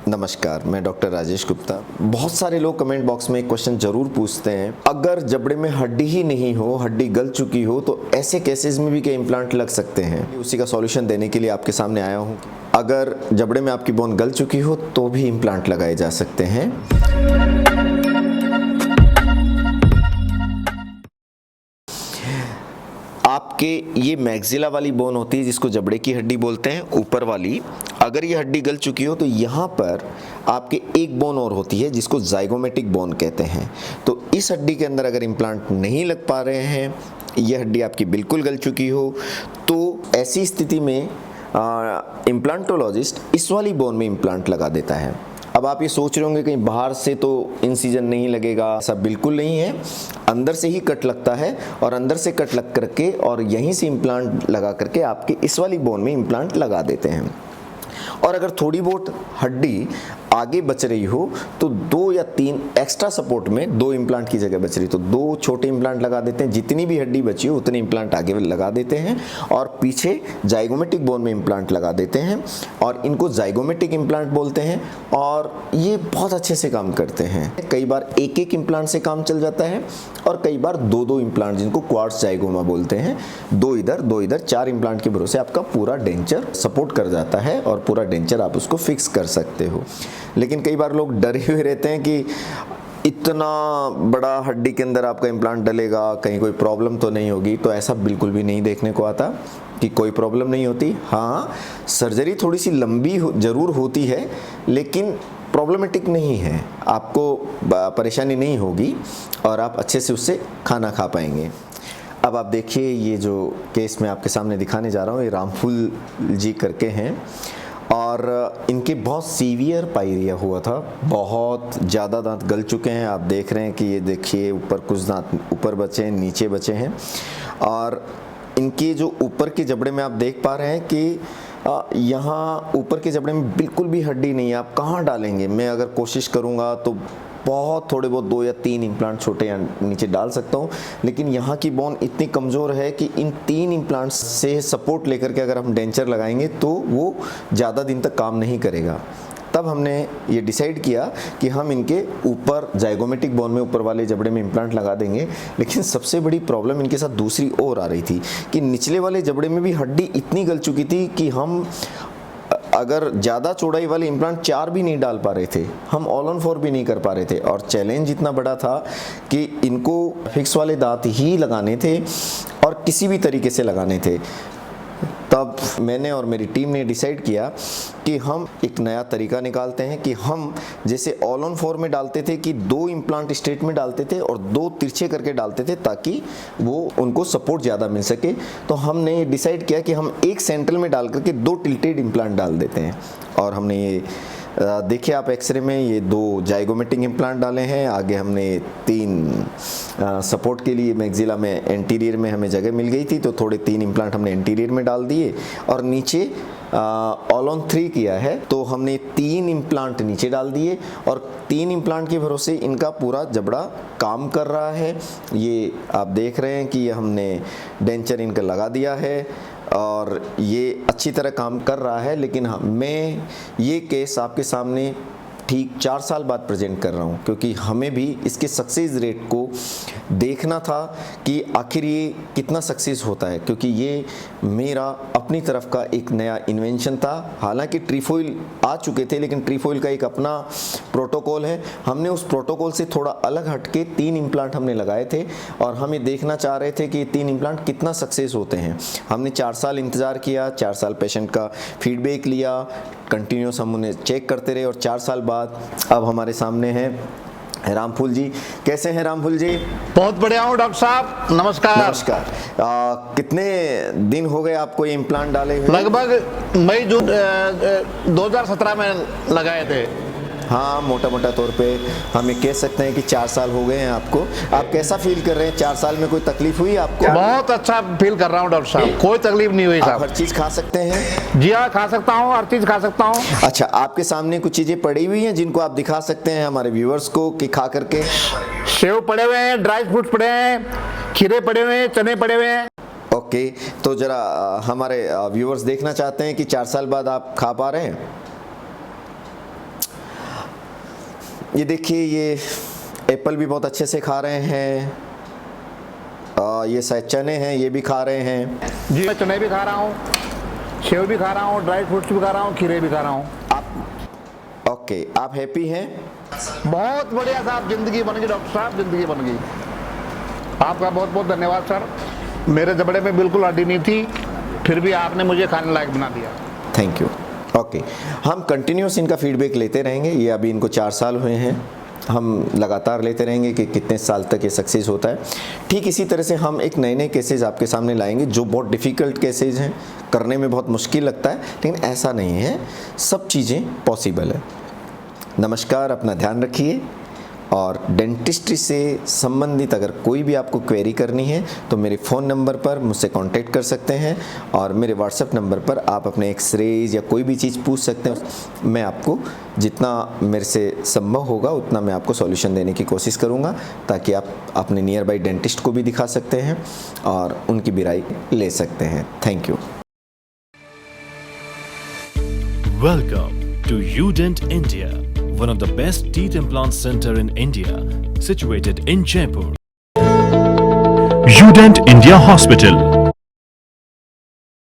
नमस्कार, मैं डॉक्टर राजेश गुप्ता। बहुत सारे लोग कमेंट बॉक्स में एक क्वेश्चन जरूर पूछते हैं, अगर जबड़े में हड्डी ही नहीं हो, हड्डी गल चुकी हो, तो ऐसे केसेस में भी क्या इम्प्लांट लग सकते हैं? उसी का सॉल्यूशन देने के लिए आपके सामने आया हूँ। अगर जबड़े में आपकी बोन गल चुकी हो तो भी इम्प्लांट लगाए जा सकते हैं। आपके ये मैक्सिला वाली बोन होती है जिसको जबड़े की हड्डी बोलते हैं, ऊपर वाली। अगर ये हड्डी गल चुकी हो तो यहाँ पर आपके एक बोन और होती है जिसको जाइगोमेटिक बोन कहते हैं। तो इस हड्डी के अंदर अगर इम्प्लांट नहीं लग पा रहे हैं, ये हड्डी आपकी बिल्कुल गल चुकी हो, तो ऐसी स्थिति में इम्प्लांटोलॉजिस्ट इस वाली बोन में इम्प्लांट लगा देता है। अब आप ये सोच रहे होंगे कहीं बाहर से तो इंसिजन नहीं लगेगा, ऐसा बिल्कुल नहीं है। अंदर से ही कट लगता है और अंदर से कट लग करके और यहीं से इम्प्लांट लगा करके आपके इस वाली बोन में इम्प्लांट लगा देते हैं। और अगर थोड़ी बहुत हड्डी आगे बच रही हो तो 2 या 3 एक्स्ट्रा सपोर्ट में 2 इम्प्लांट की जगह बच रही तो 2 छोटे इम्प्लांट लगा देते हैं। जितनी भी हड्डी बची हो उतने इम्प्लांट आगे लगा देते हैं और पीछे जाइगोमेटिक बोन में इम्प्लांट लगा देते हैं और इनको जाइगोमेटिक इम्प्लांट बोलते हैं और ये बहुत अच्छे से काम करते हैं। कई बार एक इम्प्लांट से काम चल जाता है और कई बार 2 इम्प्लांट, जिनको क्वार्ट्ज जाइगोमा बोलते हैं, 2 इधर 4 इम्प्लांट के भरोसे आपका पूरा डेंचर सपोर्ट कर जाता है और पूरा डेंचर आप उसको फिक्स कर सकते हो। लेकिन कई बार लोग डरे हुए रहते हैं कि इतना बड़ा हड्डी के अंदर आपका इम्प्लांट डलेगा, कहीं कोई प्रॉब्लम तो नहीं होगी। तो ऐसा बिल्कुल भी नहीं देखने को आता कि कोई प्रॉब्लम नहीं होती। हाँ, सर्जरी थोड़ी सी लंबी जरूर होती है लेकिन प्रॉब्लमेटिक नहीं है, आपको परेशानी नहीं होगी और आप अच्छे से उससे खाना खा पाएंगे। अब आप देखिए, ये जो केस मैं आपके सामने दिखाने जा रहा हूँ, ये रामफूल जी करके हैं और इनके बहुत सीवियर पायरिया हुआ था, बहुत ज़्यादा दांत गल चुके हैं। आप देख रहे हैं कि ये देखिए, ऊपर कुछ दांत ऊपर बचे हैं, नीचे बचे हैं और इनके जो ऊपर के जबड़े में आप देख पा रहे हैं कि यहाँ ऊपर के जबड़े में बिल्कुल भी हड्डी नहीं है। आप कहाँ डालेंगे? मैं अगर कोशिश करूँगा तो बहुत थोड़े बहुत 2 या 3 इम्प्लांट छोटे या नीचे डाल सकता हूँ, लेकिन यहाँ की बोन इतनी कमज़ोर है कि इन 3 इम्प्लांट्स से सपोर्ट लेकर के अगर हम डेंचर लगाएंगे तो वो ज़्यादा दिन तक काम नहीं करेगा। तब हमने ये डिसाइड किया कि हम इनके ऊपर जाइगोमेटिक बोन में ऊपर वाले जबड़े में इम्प्लांट लगा देंगे। लेकिन सबसे बड़ी प्रॉब्लम इनके साथ दूसरी और आ रही थी कि निचले वाले जबड़े में भी हड्डी इतनी गल चुकी थी कि हम अगर ज़्यादा चौड़ाई वाले इम्प्लांट 4 भी नहीं डाल पा रहे थे, हम ऑल ऑन 4 भी नहीं कर पा रहे थे। और चैलेंज इतना बड़ा था कि इनको फिक्स वाले दांत ही लगाने थे और किसी भी तरीके से लगाने थे। तब मैंने और मेरी टीम ने डिसाइड किया कि हम एक नया तरीका निकालते हैं कि हम जैसे ऑल ऑन 4 में डालते थे कि 2 इम्प्लांट स्ट्रेट में डालते थे और 2 तिरछे करके डालते थे ताकि वो उनको सपोर्ट ज़्यादा मिल सके। तो हमने डिसाइड किया कि हम एक सेंट्रल में डाल करके 2 टिल्टेड इम्प्लांट डाल देते हैं। और हमने ये देखिए आप एक्सरे में, ये 2 जाइगोमेटिक इम्प्लांट डाले हैं। आगे हमने 3 सपोर्ट के लिए मैक्सिला में एंटीरियर में हमें जगह मिल गई थी तो थोड़े 3 इम्प्लांट हमने एंटीरियर में डाल दिए और नीचे ऑल ऑन 3 किया है तो हमने 3 इम्प्लांट नीचे डाल दिए और 3 इम्प्लांट के भरोसे इनका पूरा जबड़ा काम कर रहा है। ये आप देख रहे हैं कि ये हमने डेंचर इनका लगा दिया है और ये अच्छी तरह काम कर रहा है। लेकिन मैं ये केस आपके सामने ठीक 4 साल बाद प्रेजेंट कर रहा हूँ क्योंकि हमें भी इसके सक्सेस रेट को देखना था कि आखिर ये कितना सक्सेस होता है, क्योंकि ये मेरा अपनी तरफ का एक नया इन्वेंशन था। हालांकि ट्रीफॉइल आ चुके थे लेकिन ट्रीफॉइल का एक अपना प्रोटोकॉल है। हमने उस प्रोटोकॉल से थोड़ा अलग हटके 3 इम्प्लांट हमने लगाए थे और हम ये देखना चाह रहे थे कि 3 इम्प्लांट कितना सक्सेस होते हैं। हमने 4 साल इंतज़ार किया, 4 साल पेशेंट का फीडबैक लिया, कंटिन्यूस हम उन्हें चेक करते रहे और 4 साल बाद अब हमारे सामने हैं रामफूल जी। कैसे हैं रामफूल जी? बहुत बढ़िया हूँ डॉक्टर साहब, नमस्कार। नमस्कार। कितने दिन हो गए आपको ये इम्प्लांट डाले हुए? लगभग मई जून 2017 में लगाए थे। हाँ, मोटा मोटा तौर पे हम ये कह सकते हैं कि 4 साल हो गए हैं आपको। आप कैसा फील कर रहे हैं? 4 साल में कोई तकलीफ हुई आपको? बहुत अच्छा फील कर रहा हूँ डॉक्टर साहब, कोई तकलीफ नहीं हुई साहब। हर चीज खा सकते हैं? जी हाँ, खा सकता हूँ, हर चीज खा सकता हूँ। अच्छा, आपके सामने कुछ चीजें पड़ी हुई हैं जिनको आप दिखा सकते हैं हमारे व्यूअर्स को कि खा करके? सेव पड़े हुए हैं, ड्राई फ्रूट्स पड़े हैं, खीरे पड़े हुए हैं, चने पड़े हुए हैं। ओके, तो जरा हमारे व्यूअर्स देखना चाहते हैं कि 4 साल बाद आप खा पा रहे हैं? ये देखिए, ये एप्पल भी बहुत अच्छे से खा रहे हैं। ये शायद चने हैं, ये भी खा रहे हैं। जी मैं चने भी खा रहा हूँ, सेव भी खा रहा हूँ, ड्राई फ्रूट्स भी खा रहा हूँ, खीरे भी खा रहा हूँ। ओके, आप हैप्पी हैं? बहुत बढ़िया साहब, जिंदगी बन गई डॉक्टर साहब, जिंदगी बन गई। आपका बहुत बहुत धन्यवाद सर। मेरे जबड़े में बिल्कुल हड्डी नहीं थी, फिर भी आपने मुझे खाने लायक बना दिया। Thank you. ओके, हम कंटिन्यूस इनका फीडबैक लेते रहेंगे। ये अभी इनको 4 साल हुए हैं, हम लगातार लेते रहेंगे कि कितने साल तक ये सक्सेस होता है। ठीक इसी तरह से हम एक नए नए केसेस आपके सामने लाएंगे जो बहुत डिफ़िकल्ट केसेस हैं, करने में बहुत मुश्किल लगता है, लेकिन ऐसा नहीं है, सब चीज़ें पॉसिबल है। नमस्कार, अपना ध्यान रखिए। और डेंटिस्ट्री से संबंधित अगर कोई भी आपको क्वेरी करनी है तो मेरे फ़ोन नंबर पर मुझसे कांटेक्ट कर सकते हैं, और मेरे व्हाट्सएप नंबर पर आप अपने एक्सरेज या कोई भी चीज़ पूछ सकते हैं। मैं आपको जितना मेरे से संभव होगा उतना मैं आपको सॉल्यूशन देने की कोशिश करूँगा, ताकि आप अपने नियर बाई डेंटिस्ट को भी दिखा सकते हैं और उनकी भी राय ले सकते हैं। Thank you. Welcome to UDent India, one of the best teeth implant center in India, situated in Jaipur. UDent India Hospital,